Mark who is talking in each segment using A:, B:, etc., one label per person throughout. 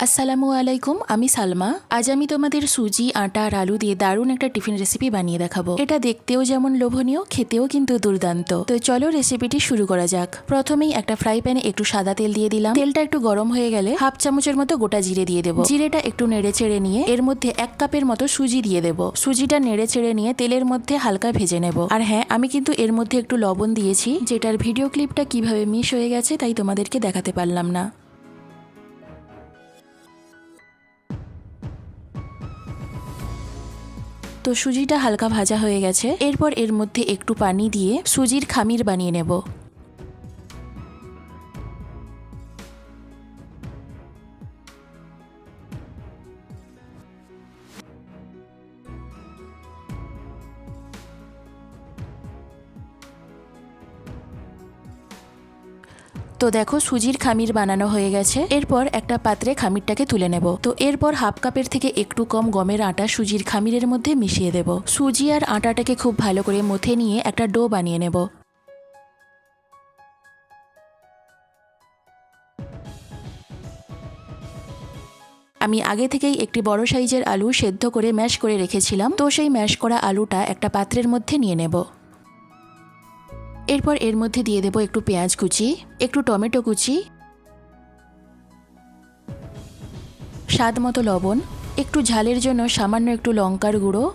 A: আসসালামু আলাইকুম, আমি সালমা। আজ আমি তোমাদের সুজি, আটা আর আলু দিয়ে দারুণ একটা টিফিন রেসিপি বানিয়ে দেখাবো। এটা দেখতেও যেমন লোভনীয়, খেতেও কিন্তু দুর্দান্ত। তো চলো রেসিপিটি শুরু করা যাক। প্রথমেই একটা ফ্রাই প্যানে একটু সাদা তেল দিয়ে দিলাম। তেলটা একটু গরম হয়ে গেলে হাফ চামচের মতো গোটা জিরে দিয়ে দেবো। জিরেটা একটু নেড়ে চেড়ে নিয়ে এর মধ্যে 1 কাপের মতো সুজি দিয়ে দেবো। সুজিটা নেড়ে চেড়ে নিয়ে তেলের মধ্যে হালকা ভেজে নেব। আর হ্যাঁ, আমি কিন্তু এর মধ্যে একটু লবণ দিয়েছি, যেটার ভিডিও ক্লিপটা কিভাবে মিস হয়ে গেছে তাই তোমাদেরকে দেখাতে পারলাম না। তো সুজিটা হালকা ভাজা হয়ে গেছে। এরপর এর মধ্যে একটু পানি দিয়ে সুজির খামির বানিয়ে নেব। তো দেখো সুজির খামির বানানো হয়ে গেছে। এরপর একটা পাত্রে খামিরটাকে তুলে নেব। তো এরপর হাফ কাপের থেকে একটু কম গমের আটা সুজির খামিরের মধ্যে মিশিয়ে দেব। সুজি আর আটাটাকে খুব ভালো করে মথে নিয়ে একটা ডো বানিয়ে নেব। আমি আগে থেকেই একটি বড় সাইজের আলু সেদ্ধ করে ম্যাশ করে রেখেছিলাম। তো সেই ম্যাশ করা আলুটা একটা পাত্রের মধ্যে নিয়ে নেব। এরপর এর মধ্যে দিয়ে দেব একটু পেঁয়াজ কুচি, একটু টমেটো কুচি, স্বাদ মতো লবণ, একটু ঝালের জন্য সামান্য একটু লঙ্কার গুঁড়ো,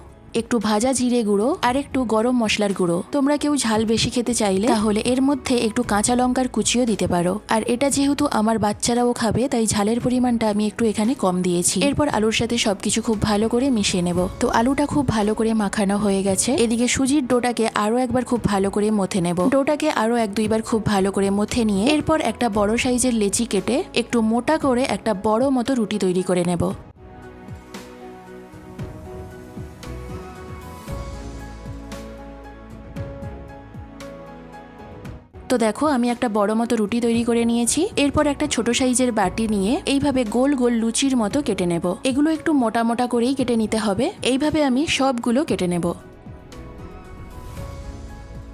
A: একটু ভাজা জিরে গুঁড়ো আর একটু গরম মশলার গুঁড়ো। তোমরা কেউ ঝাল বেশি খেতে চাইলে তাহলে এর মধ্যে একটু কাঁচা লঙ্কার কুচিও দিতে পারো। আর এটা যেহেতু আমার বাচ্চারাও খাবে তাই ঝালের পরিমাণটা আমি একটু এখানে কম দিয়েছি। এরপর আলুর সাথে সবকিছু খুব ভালো করে মিশিয়ে নেব। তো আলুটা খুব ভালো করে মাখানো হয়ে গেছে। এদিকে সুজির ডোটাকে আরো একবার খুব ভালো করে মথে নেব। ডোটাকে আরো 1-2 বার খুব ভালো করে মথে নিয়ে এরপর একটা বড় সাইজের লেচি কেটে একটু মোটা করে একটা বড় মতো রুটি তৈরি করে নেব। তো দেখো আমি একটা বড় মতো রুটি তৈরি করে নিয়েছি। এরপর একটা ছোট সাইজের বাটি নিয়ে এইভাবে গোল গোল লুচির মতো কেটে নেব। এগুলো একটু মোটা মোটা করেই কেটে নিতে হবে। এইভাবে আমি সবগুলো কেটে নেব।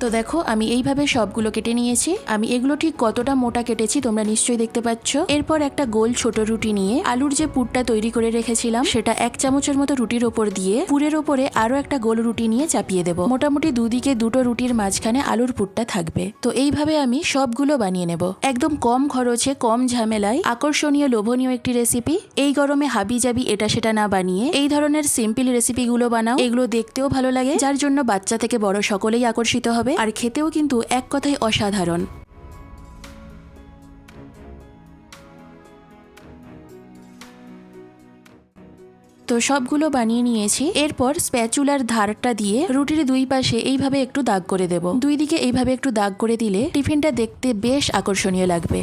A: তো দেখো আমি এইভাবে সবগুলো কেটে নিয়েছি। আমি এগুলো ঠিক কতটা মোটা কেটেছি তোমরা নিশ্চয়ই দেখতে পাচ্ছ। এরপর একটা গোল ছোট রুটি নিয়ে আলুর যে পুরটা তৈরি করে রেখেছিলাম সেটা 1 চামচের মতো রুটির ওপর দিয়ে পুরের ওপরে আরো একটা গোল রুটি নিয়ে চাপিয়ে দেব। মোটামুটি দুদিকে দুটো রুটির মাঝখানে আলুর পুরটা থাকবে। তো এইভাবে আমি সবগুলো বানিয়ে নেব। একদম কম খরচে, কম ঝামেলায় আকর্ষণীয় লোভনীয় একটি রেসিপি। এই গরমে হাবি জাবি এটা সেটা না বানিয়ে এই ধরনের সিম্পল রেসিপিগুলো বানাও। এগুলো দেখতেও ভালো লাগে, যার জন্য বাচ্চা থেকে বড় সকলেই আকর্ষিত হবে। আর খেতেও কিন্তু এক কথায় অসাধারণ। তো সবগুলো বানিয়ে নিয়েছি। এরপর স্প্যাচুলার ধারটা দিয়ে রুটির 2 পাশে এইভাবে একটু দাগ করে দেব। 2 দিকে এইভাবে একটু দাগ করে দিলে টিফিনটা দেখতে বেশ আকর্ষণীয় লাগবে।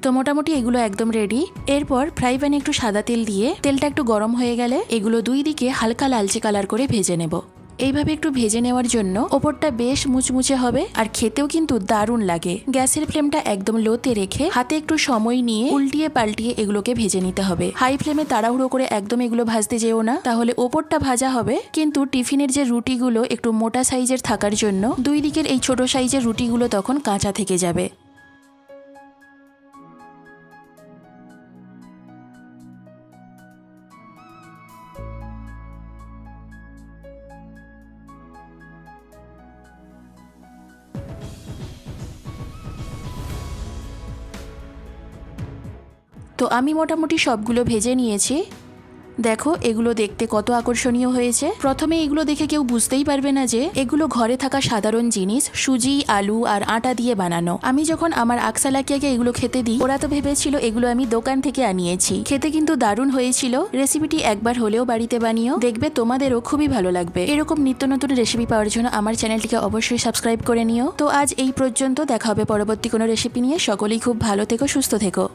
A: তো মোটামুটি এগুলো একদম রেডি। এরপর ফ্রাই প্যানে একটু সাদা তেল দিয়ে তেলটা একটু গরম হয়ে গেলে এগুলো 2 দিকে হালকা লালচে কালার করে ভেজে নেব। এইভাবে একটু ভেজে নেওয়ার জন্য ওপরটা বেশ মুচমুচে হবে আর খেতেও কিন্তু দারুণ লাগে। গ্যাসের ফ্লেমটা একদম লোতে রেখে হাতে একটু সময় নিয়ে উল্টিয়ে পাল্টিয়ে এগুলোকে ভেজে নিতে হবে। হাই ফ্লেমে তাড়াহুড়ো করে একদম এগুলো ভাজতে যেও না, তাহলে ওপরটা ভাজা হবে কিন্তু টিফিনের যে রুটিগুলো একটু মোটা সাইজের থাকার জন্য 2 দিকের এই ছোট সাইজের রুটিগুলো তখন কাঁচা থেকে যাবে। তো আমি মোটামুটি সবগুলো ভেজে নিয়েছি। দেখো এগুলো দেখতে কত আকর্ষণীয় হয়েছে। প্রথমে এগুলো দেখে কেউ বুঝতেই পারবে না যে এগুলো ঘরে থাকা সাধারণ জিনিস, সুজি, আলু আর আটা দিয়ে বানানো। আমি যখন আমার আকসালাকিয়াকে এগুলো খেতে দিই ওরা তো ভেবেছিল এগুলো আমি দোকান থেকে আনিয়েছি। খেতে কিন্তু দারুণ হয়েছিল। রেসিপিটি একবার হলেও বাড়িতে বানিও, দেখবে তোমাদেরও খুবই ভালো লাগবে। এরকম নিত্য নতুন রেসিপি পাওয়ার জন্য আমার চ্যানেলটিকে অবশ্যই সাবস্ক্রাইব করে নিও। তো আজ এই পর্যন্ত, দেখা হবে পরবর্তী কোনো রেসিপি নিয়ে। সকলেই খুব ভালো থেকো, সুস্থ থেকো।